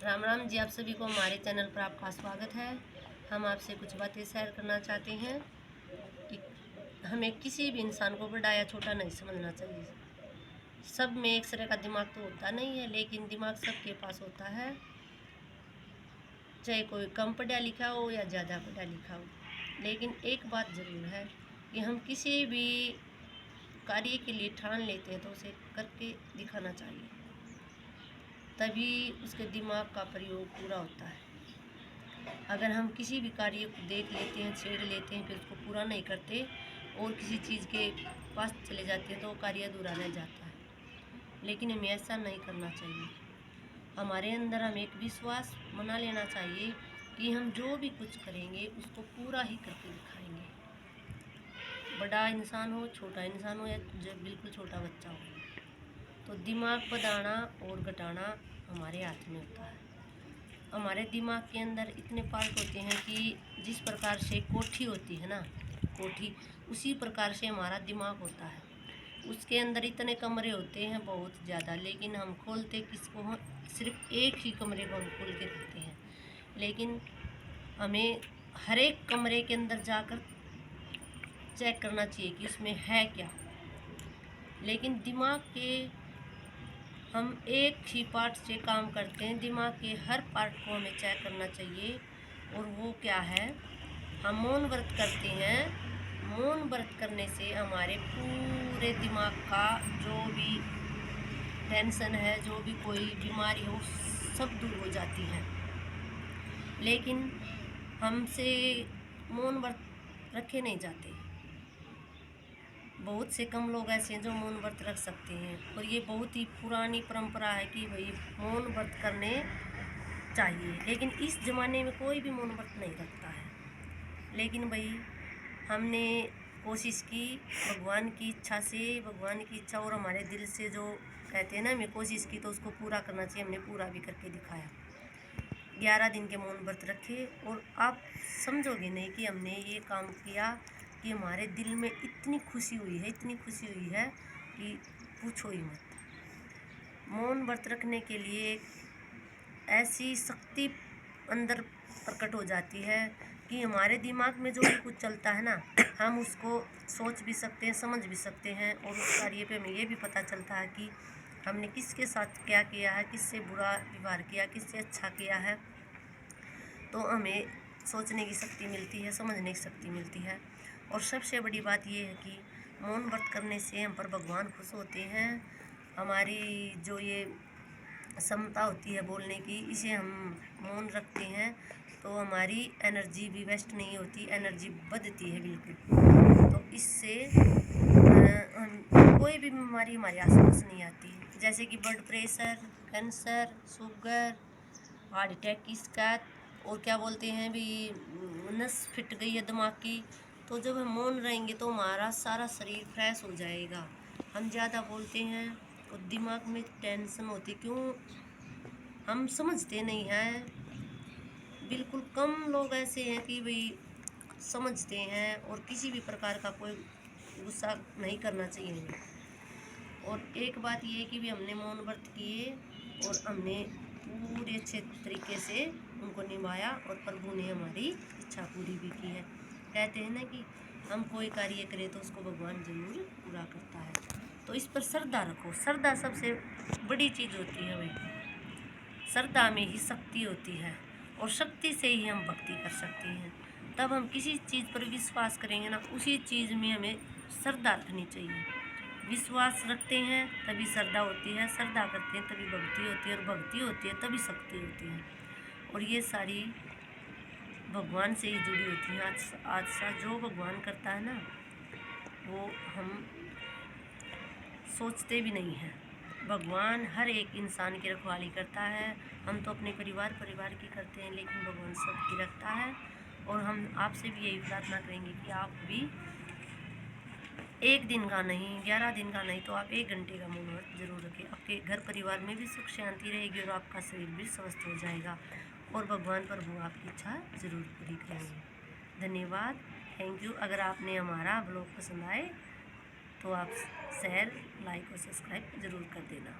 राम राम जी। आप सभी को हमारे चैनल पर आपका स्वागत है। हम आपसे कुछ बातें शेयर करना चाहते हैं कि हमें किसी भी इंसान को बड़ा या छोटा नहीं समझना चाहिए। सब में एक तरह का दिमाग तो होता नहीं है, लेकिन दिमाग सबके पास होता है, चाहे कोई कम पढ़ा लिखा हो या ज़्यादा पढ़ा लिखा हो। लेकिन एक बात ज़रूर है कि हम किसी भी कार्य के लिए ठान लेते हैं तो उसे करके दिखाना चाहिए, तभी उसके दिमाग का प्रयोग पूरा होता है। अगर हम किसी भी कार्य को देख लेते हैं, छेड़ लेते हैं, फिर उसको पूरा नहीं करते और किसी चीज़ के पास चले जाते हैं तो वो कार्य अधूरा रह जाता है। लेकिन हमें ऐसा नहीं करना चाहिए। हमारे अंदर हम एक विश्वास बना लेना चाहिए कि हम जो भी कुछ करेंगे उसको पूरा ही करके दिखाएंगे। बड़ा इंसान हो, छोटा इंसान हो या जो बिल्कुल छोटा बच्चा हो, तो दिमाग बढ़ाना और घटाना हमारे हाथ में होता है। हमारे दिमाग के अंदर इतने पार्ट होते हैं कि जिस प्रकार से कोठी होती है ना, कोठी, उसी प्रकार से हमारा दिमाग होता है। उसके अंदर इतने कमरे होते हैं बहुत ज़्यादा, लेकिन हम खोलते किसको हैं? सिर्फ एक ही कमरे को हम खोल के रखते हैं। लेकिन हमें हर एक कमरे के अंदर जाकर चेक करना चाहिए कि उसमें है क्या। लेकिन दिमाग के हम एक ही पार्ट से काम करते हैं, दिमाग के हर पार्ट को हमें चेक करना चाहिए। और वो क्या है? हम मौन व्रत करते हैं। मौन व्रत करने से हमारे पूरे दिमाग का जो भी टेंशन है, जो भी कोई बीमारी हो, सब दूर हो जाती है। लेकिन हमसे मौन व्रत रखे नहीं जाते। बहुत से कम लोग ऐसे हैं जो मौन व्रत रख सकते हैं, और ये बहुत ही पुरानी परंपरा है कि भाई मौन व्रत करने चाहिए। लेकिन इस ज़माने में कोई भी मौन व्रत नहीं रखता है। लेकिन भाई हमने कोशिश की, भगवान की इच्छा से, भगवान की इच्छा और हमारे दिल से जो कहते हैं ना, हमें कोशिश की तो उसको पूरा करना चाहिए। हमने पूरा भी करके दिखाया। 11 दिन के मौन व्रत रखे, और आप समझोगे नहीं कि हमने ये काम किया कि हमारे दिल में इतनी खुशी हुई है, इतनी खुशी हुई है कि पूछो ही मत। मौन व्रत रखने के लिए ऐसी शक्ति अंदर प्रकट हो जाती है कि हमारे दिमाग में जो भी कुछ चलता है ना, हम उसको सोच भी सकते हैं, समझ भी सकते हैं। और उस कार्य पे हमें ये भी पता चलता है कि हमने किसके साथ क्या किया है, किससे बुरा व्यवहार किया, किससे अच्छा किया है। तो हमें सोचने की शक्ति मिलती है, समझने की शक्ति मिलती है। और सबसे बड़ी बात ये है कि मौन व्रत करने से हम पर भगवान खुश होते हैं। हमारी जो ये क्षमता होती है बोलने की, इसे हम मौन रखते हैं तो हमारी एनर्जी भी वेस्ट नहीं होती, एनर्जी बढ़ती है बिल्कुल। तो इससे कोई भी बीमारी हमारे आसपास नहीं आती, जैसे कि blood pressure, cancer, sugar, heart attack की शिकायत, और क्या बोलते हैं भी, नस फिट गई है दिमाग की। तो जब हम मौन रहेंगे तो हमारा सारा शरीर फ्रेश हो जाएगा। हम ज़्यादा बोलते हैं और दिमाग में टेंशन होती, क्यों? हम समझते नहीं हैं। बिल्कुल कम लोग ऐसे हैं कि भाई समझते हैं, और किसी भी प्रकार का कोई गुस्सा नहीं करना चाहिए हमें। और एक बात ये है कि भी हमने मौन व्रत किए और हमने पूरे अच्छे तरीके से उनको निभाया, और प्रभु ने हमारी इच्छा पूरी भी की है। कहते हैं ना कि हम कोई कार्य करें तो उसको भगवान जरूर पूरा करता है। तो इस पर श्रद्धा रखो। श्रद्धा सबसे बड़ी चीज़ होती है भाई। श्रद्धा में ही शक्ति होती है, और शक्ति से ही हम भक्ति कर सकते हैं। तब हम किसी चीज़ पर विश्वास करेंगे ना, उसी चीज़ में हमें श्रद्धा रखनी चाहिए। विश्वास रखते हैं तभी श्रद्धा होती है, श्रद्धा करते हैं तभी भक्ति होती है, और भक्ति होती है तभी शक्ति होती है। और ये सारी भगवान से ही जुड़ी होती हैं। आज सा जो भगवान करता है ना, वो हम सोचते भी नहीं हैं। भगवान हर एक इंसान की रखवाली करता है। हम तो अपने परिवार की करते हैं, लेकिन भगवान सबकी रखता है। और हम आपसे भी यही प्रार्थना करेंगे कि आप भी एक दिन का नहीं, 11 दिन का नहीं, तो आप 1 घंटे का मौन व्रत जरूर रखें। आपके घर परिवार में भी सुख शांति रहेगी, और आपका शरीर भी स्वस्थ हो जाएगा, और भगवान प्रभु आपकी इच्छा ज़रूर पूरी करेंगे। धन्यवाद, थैंक यू। अगर आपने हमारा ब्लॉग पसंद आए तो आप शेयर, लाइक और सब्सक्राइब ज़रूर कर देना।